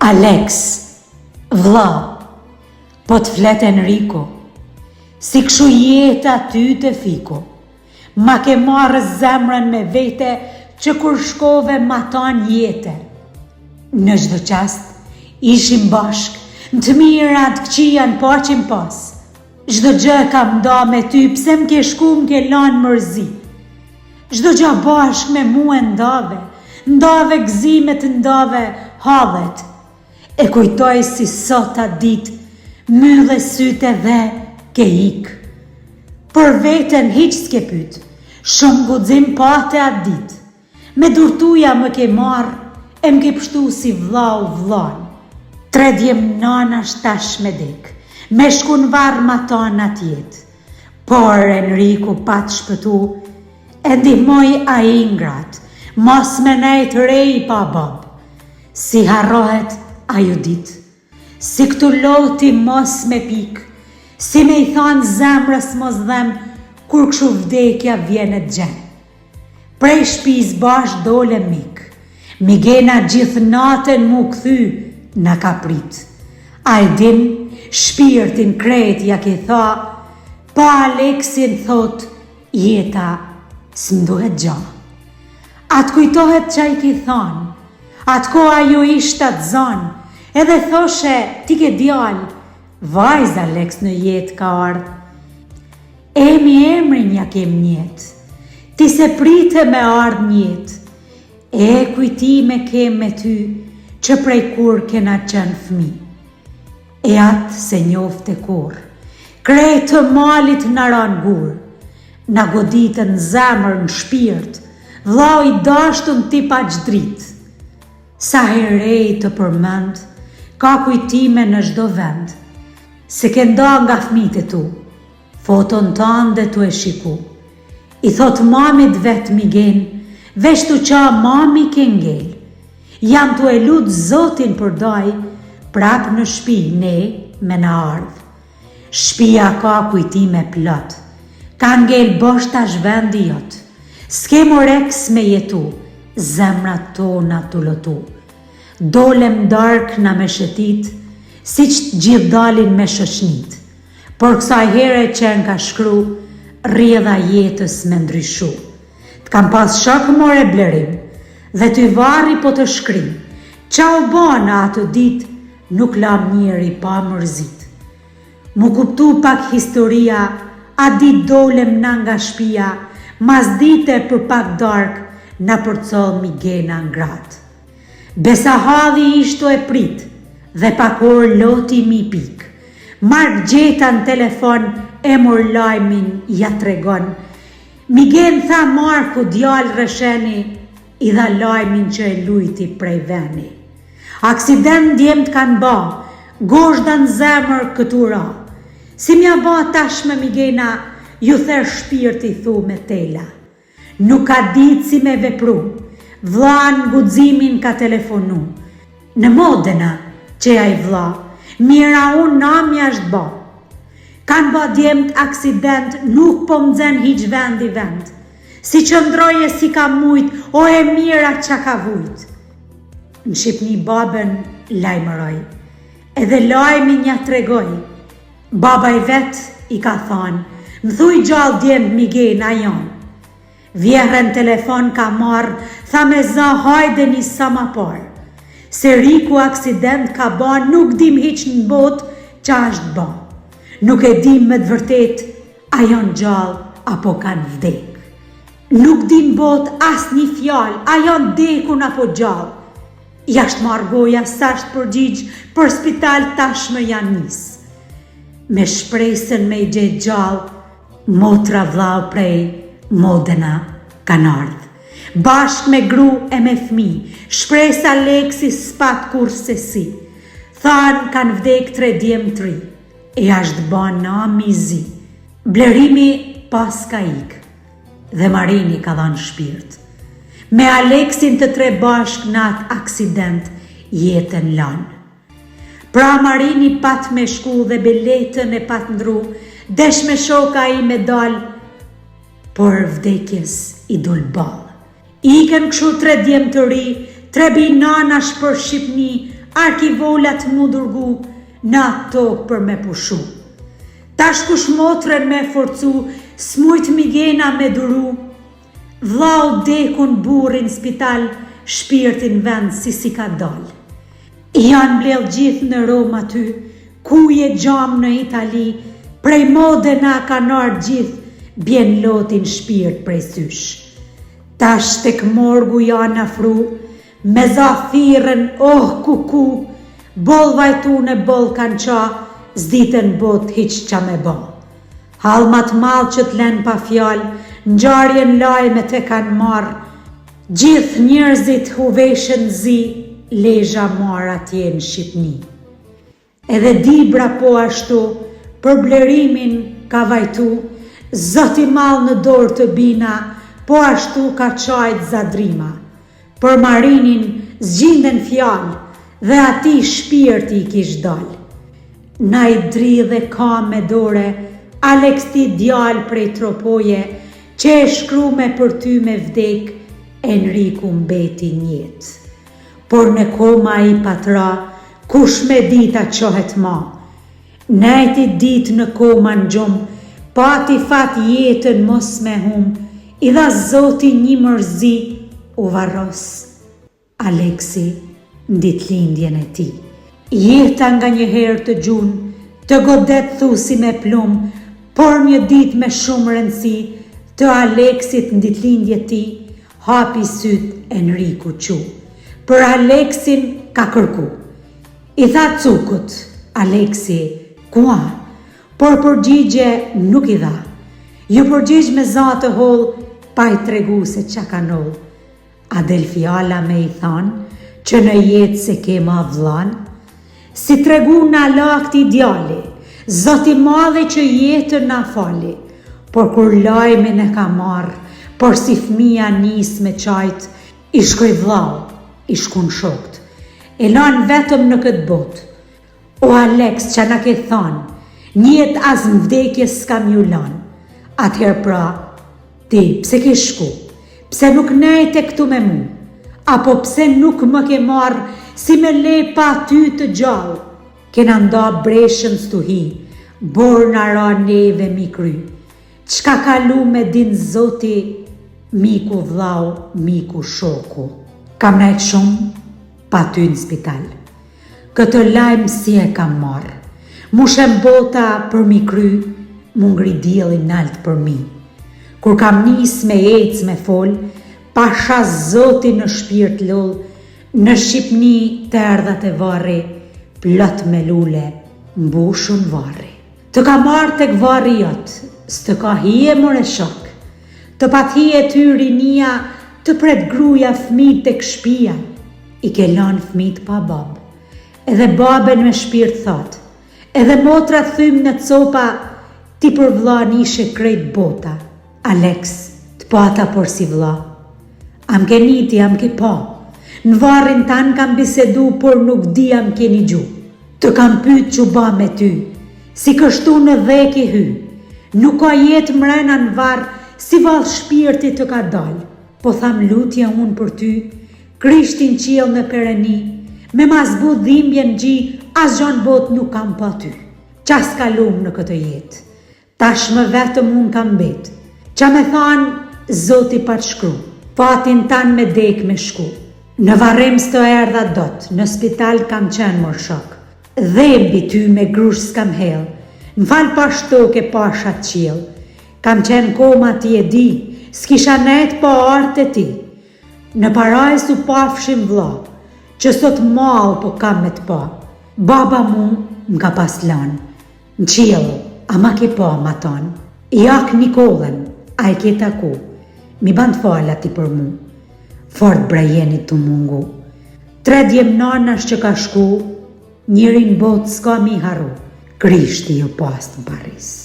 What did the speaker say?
Alex, vlla, po të flet Enrico, si kshu jeta ty të fiko, ma ke marrë zemrën me vete që kur shkove maton jete. Në çdo qast, ishim bashk, në të mirat këqia në paqim pas, çdo gjë kam nda me ty, pse m'ke shku m'ke lanë mërzi. Çdo gjë bashk me mua ndave gzimet, ndave hallet. E kujtoj si sot atë dit, mylle syte dhe ke ik. Për veten hiq s'ke pyt, shumë guxim pate atë dit. Me durtuja më ke marrë, e m'ke pështu si vllau vllon. 3 djem nanash tash me dek, me shkun varë maton atjet. Por Enrico pat shpëtu, e ndihmoj a ingrat, mos me nejt rej pa bab. Si harrohet ajo dit, si këtu loti mos me pik, si me i thanë zemrës mos dhem, kur këshu vdekja vjen e gjen. Prej shpiz bash dole mik, Migena gjithë natën mu këthy, na ka prit. A e din, shpirtin krejt ja ki tha, pa Aleksin thot, jeta s'mduhet gja. Atë kujtohet që i ki thanë, atë ko ajo ishtë atë zanë, edhe thoshe ti ke djallë, vajz Aleks në jetë ka ardhë. Emrin ja kem njetë, ti se prite me ardhë njetë, e kujtime kem me ty, që prej kur kena qenë fmi. E atë se njofte kur, krejtë të malit në ranë gur, na goditën zemër në shpirt, vlau i dashtën ti pa gjdrit. Sa herej të përmend, ka kujtime në çdo vend, se ke nda nga fmit e tu, foton tande tu e shiku. I thot mamit vet Migen, veç tu qa mami ke ngel. Jam tu e lut zotin për daj, prap në shpi ne me na ardh. Shpia ka kujtime plot, ka ngel bosh tash vendi jot. S'ke moreks me jetu, zemrat tona tu lotu. Dolem dark na me shëtit, si që gjithë dalin me shoshnit. Por kësaj here që në ka shkru, rrjedha jetës me ndryshu. T'kam pas shok more blerim, dhe ty varri po të shkrim. Qa u bona atë dit, nuk lam njeri pa mërzit. Mu kuptu pak historia, a dit dolem na nga shpia, mas dite për pak dark, na përcol Migena ngrat. Besa hadhi ishto e prit, dhe pakor loti mi pik. Mark gjeta në telefon, e mor lajmin ja tregon. Migen tha Marku djallë rësheni, i dha lajmin që e lujti prej veni. Aksident djemt kanë ba, goshda në zemër këtu ra. Si mja ba tash me Migena, ju ther shpirti thu me tela. Nuk ka ditë si me vepru, vlan guximin ka telefonu. Në modena që ja i vla, mira unë namja është ba. Kanë ba djemt aksident, nuk po mdzen hiq vendi vend. Si që ndroje si ka mujt, o e mira që ka vujt. Në Shqipni babën lajmëroj, edhe lajmin ja tregoj. Baba i vet i ka thonë, më thuj gjallë djemt Migena jonë. Vjerën telefon ka marrë, tha me za hajde një sa ma parë. Se Riku aksident ka ba, nuk dim hiq në bot që ashtë ba. Nuk e dim me të vërtet, a janë gjallë apo kanë vdek. Nuk dim bot as një fjallë, a janë dekun apo gjallë. Jashtë margoja sashtë përgjigj, për spital tashmë janë nisë. Me shpresën me i gjetë gjallë, motra vlau prej Modena kanë ardhë. Bashk me gru e me fmi, shpresa Aleksi s'pat kur se si. Thanë kanë vdek 3 djem 3, e ashtë ban na mizi. Blerimi pas ka ik, dhe Marini ka dhanë shpirt. Me Aleksin të 3 bashk në atë aksident jetën lanë. Pra Marini pat me shku dhe biletën e pat ndru, desh me shoka i me dalë, por vdekjes i dul balë. Iken këshu 3 djem të ri, 3 binanash për Shqipni, arkivolat mu dërgu në atë tokë për me pushu. Tash kush motrën me forcu, smujt migena me duru, vlau dekun burin spital, shpirtin vend si ka dal. Janë blel gjithë në Rom aty, ku je gjam në Itali, prej Modena ka nar gjithë, bjen lotin shpirt prej sysh. Tash tek morgu janë afru, me zafirën, oh kuku, bol vajtu në bol kanë qa, zditën bot hiq qa me ba. Halmat mal që t'len pa fjal, nxarjen lajme te kanë marë, gjithë njerëzit huveshën zi, lezha marë atje në Shqipni. Edhe dibra po ashtu, për blerimin ka vajtu, zoti mal në dorë të bina, po ashtu ka qajt zadrima. Për Marinin zgjinden fjallë, dhe ati shpirti i kish dal. Na i dridhe ka me dore, Alex ti djal prej tropoje, që e shkrume për ty me vdek, Enriku mbeti njet. Por në koma i patra, kush me dita qohet ma. Nejti dit në koma në gjumë, pati fat jetën mos me hum, i dha zoti një mërzi, u varros. Aleksi, në ditlindjen e ti. Jeta nga një herë të gjun, të godet thusi me plum, por një dit me shumë rëndësi, të Aleksit në ditlindje ti, hapi syt Enriku qu. Për Aleksin ka kërku. I tha cukut, Aleksi, kua? Por përgjigje nuk i dha. Ju përgjigj me zatë hol, pa i tregu se qa ka nol. A del fjala me i than, që në jetë se ke ma vlan, si tregu na lakti djali, zoti madhe që jetën na fali, por kur lajmin e ka marrë, por si fmija nis me qajt, i shkoj vlau, i shkun shokt, e lan vetëm në këtë bot. O Alex që na ke thanë, njët as në vdekje s'kam ju lan, atëher pra, ti pse ke shku, pse nuk nejte këtu me mu, apo pse nuk më ke marrë si me le pa ty të gjallë, kena nda breshën stuhi, bor në ra neve mi kry, qka kalu me din zoti, miku vlau, miku shoku. Kam nejt shumë, pa ty në spital. Këtë lajmë si e kam marrë, mu shem bota për mi kry, mu ngri diellin nalt për mi. Kur kam nis me ec me fol, pasha zoti në shpirt lull, në Shqipni të erdhat e varri, plot me lule, mbushun varri. Të ka marrë tek varri jot, s'të ka hije more shok, të pat hije ty rinia, të pret gruja fmit tek shpia, i ke lan fmit pa bab, edhe baben me shpirt thot, edhe motra thym në copa, ti për vlla nishe krejt bota. Alex, të pata por si vlla, am ke niti, am ke pa, në varrin tan kam bisedu, por nuk di am keni gju. Të kam pyet që ba me ty, si kështu në dhek i hy, nuk ka jetë mrena në varr, si vall shpirti të ka dal, po tham lutja unë për ty, Krishtin qiell në pereni, me mas bu dhimbje në gji, as gjon bot nuk kam pa ty. Qas kalum në këtë jetë, tash më vetëm unë kam bet, qa me thanë, zoti pa të shkru, fatin tan me dek me shku. Në varrem s'to erdha dot, në spital kam qenë mor shok, dhembi ty me grush s'kam hell, në fal pa shtoke pasha qiell, kam qenë koma ti e di, s'kisha net pa arte ti, në paraj su pafshim vlla, që sot mal po kam me t'pa, baba mu m'ka pas lan, në qiell, a ma ke pa ma ton, jak Nikolën, a e ke taku, mi band fala ti për mu, fort brajenit të mungu, 3 djem nanash që ka shku, njërin bot s'ka mi haru, Krishti ju pas në Paris.